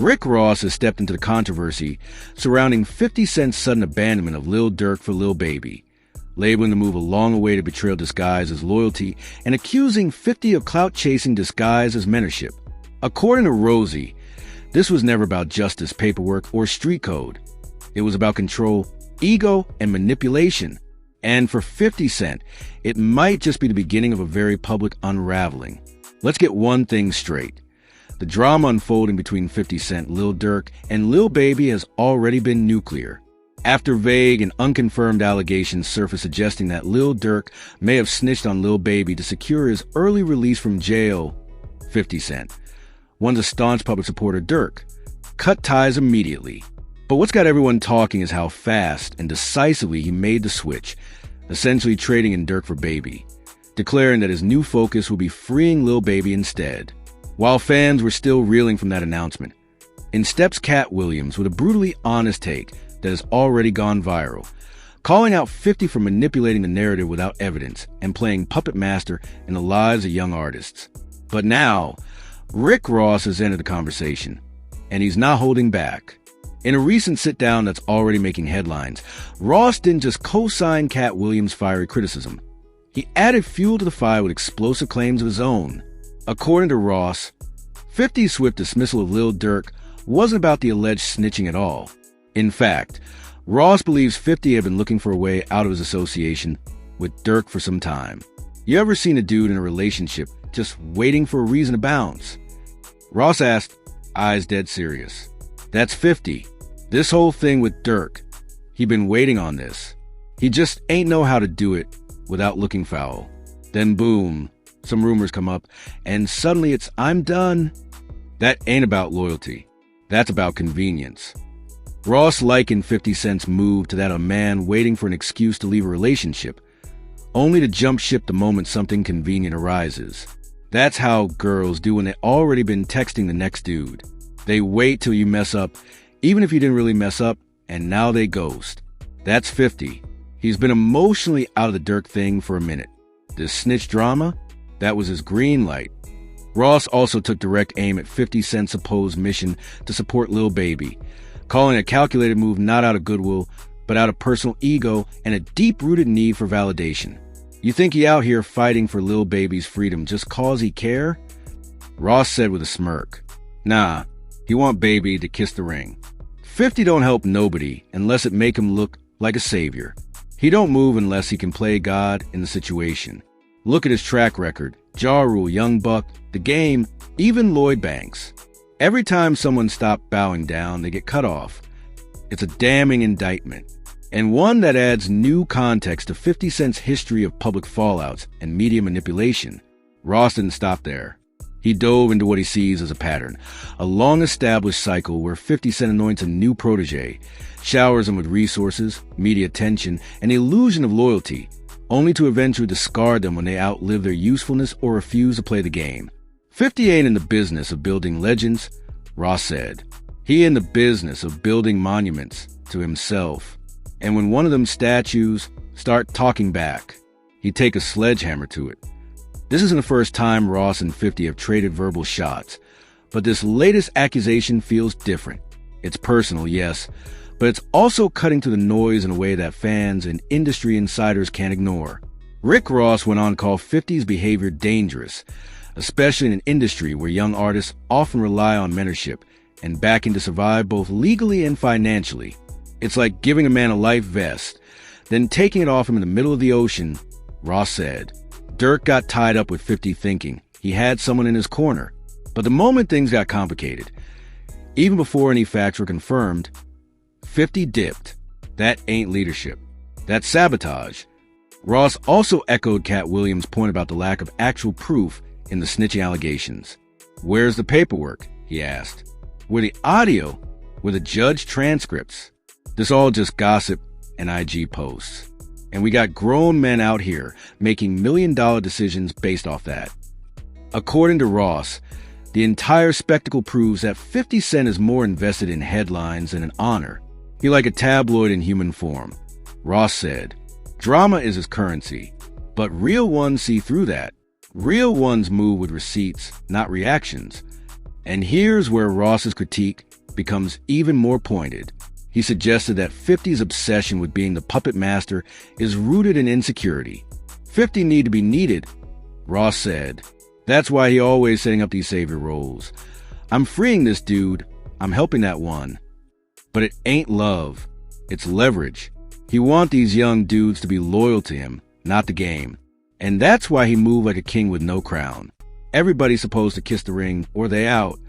Rick Ross has stepped into the controversy surrounding 50 Cent's sudden abandonment of Lil Durk for Lil Baby, labeling the move a long-awaited betrayal disguised as loyalty and accusing 50 of clout-chasing disguised as mentorship. According to Rozay, this was never about justice, paperwork, or street code. It was about control, ego, and manipulation. And for 50 Cent, it might just be the beginning of a very public unraveling. Let's get one thing straight. The drama unfolding between 50 Cent, Lil Durk, and Lil Baby has already been nuclear. After vague and unconfirmed allegations surfaced suggesting that Lil Durk may have snitched on Lil Baby to secure his early release from jail, 50 Cent, one's a staunch public supporter, Durk, cut ties immediately. But what's got everyone talking is how fast and decisively he made the switch, essentially trading in Durk for Baby, declaring that his new focus will be freeing Lil Baby instead. While fans were still reeling from that announcement, in steps Katt Williams with a brutally honest take that has already gone viral, calling out 50 for manipulating the narrative without evidence and playing puppet master in the lives of young artists. But now, Rick Ross has entered the conversation, and he's not holding back. In a recent sit-down that's already making headlines, Ross didn't just co-sign Katt Williams' fiery criticism. He added fuel to the fire with explosive claims of his own. According to Ross, 50's swift dismissal of Lil Durk wasn't about the alleged snitching at all. In fact, Ross believes 50 had been looking for a way out of his association with Durk for some time. You ever seen a dude in a relationship just waiting for a reason to bounce? Ross asked, eyes dead serious. That's 50. This whole thing with Durk, he been waiting on this. He just ain't know how to do it without looking foul. Then boom, some rumors come up, and suddenly it's, I'm done. That ain't about loyalty. That's about convenience. Ross likened 50 Cent's move to that of a man waiting for an excuse to leave a relationship, only to jump ship the moment something convenient arises. That's how girls do when they've already been texting the next dude. They wait till you mess up, even if you didn't really mess up, and now they ghost. That's 50. He's been emotionally out of the Durk thing for a minute. This snitch drama, that was his green light. Ross also took direct aim at 50 Cent's supposed mission to support Lil Baby, calling it a calculated move not out of goodwill, but out of personal ego and a deep-rooted need for validation. You think he out here fighting for Lil Baby's freedom just cause he care? Ross said with a smirk. Nah, he want Baby to kiss the ring. 50 don't help nobody unless it make him look like a savior. He don't move unless he can play God in the situation. Look at his track record. Ja Rule, Young Buck, The Game, even Lloyd Banks. Every time someone stopped bowing down, they get cut off. It's a damning indictment, and one that adds new context to 50 Cent's history of public fallouts and media manipulation. Ross didn't stop there. He dove into what he sees as a pattern, a long-established cycle where 50 Cent anoints a new protege, showers him with resources, media attention, and the illusion of loyalty, only to eventually discard them when they outlive their usefulness or refuse to play the game. 50 ain't in the business of building legends, Ross said. He in the business of building monuments to himself. And when one of them statues start talking back, he'd take a sledgehammer to it. This isn't the first time Ross and 50 have traded verbal shots, but this latest accusation feels different. It's personal, yes, but it's also cutting through the noise in a way that fans and industry insiders can't ignore. Rick Ross went on to call 50's behavior dangerous, especially in an industry where young artists often rely on mentorship and backing to survive both legally and financially. It's like giving a man a life vest, then taking it off him in the middle of the ocean, Ross said. Durk got tied up with 50 thinking he had someone in his corner. But the moment things got complicated, even before any facts were confirmed, 50 dipped. That ain't leadership. That's sabotage. Ross also echoed Katt Williams' point about the lack of actual proof in the snitching allegations. Where's the paperwork? He asked. Where the audio? Where the judge transcripts? This all just gossip and IG posts. And we got grown men out here making million-dollar decisions based off that. According to Ross, the entire spectacle proves that 50 Cent is more invested in headlines than in honor. He like a tabloid in human form. Ross said, drama is his currency, but real ones see through that. Real ones move with receipts, not reactions. And here's where Ross's critique becomes even more pointed. He suggested that 50's obsession with being the puppet master is rooted in insecurity. 50 need to be needed, Ross said. That's why he always setting up these savior roles. I'm freeing this dude. I'm helping that one. But it ain't love. It's leverage. He want these young dudes to be loyal to him, not the game. And that's why he moved like a king with no crown. Everybody's supposed to kiss the ring or they out.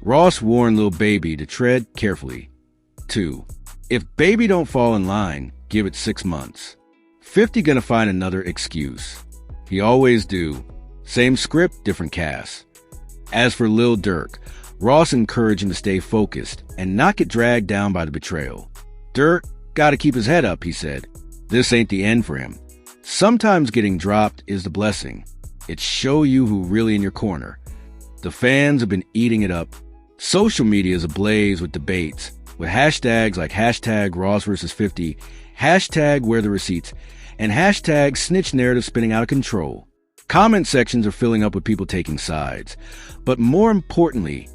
Ross warned Lil Baby to tread carefully. 2. If Baby don't fall in line, give it 6 months. 50 gonna find another excuse. He always do. Same script, different cast. As for Lil Durk, Ross encouraged him to stay focused and not get dragged down by the betrayal. Durk gotta keep his head up, he said. This ain't the end for him. Sometimes getting dropped is the blessing. It show you who really in your corner. The fans have been eating it up. Social media is ablaze with debates, with hashtags like hashtag Ross versus 50, hashtag where the receipts, and hashtag snitch narrative spinning out of control. Comment sections are filling up with people taking sides. But more importantly,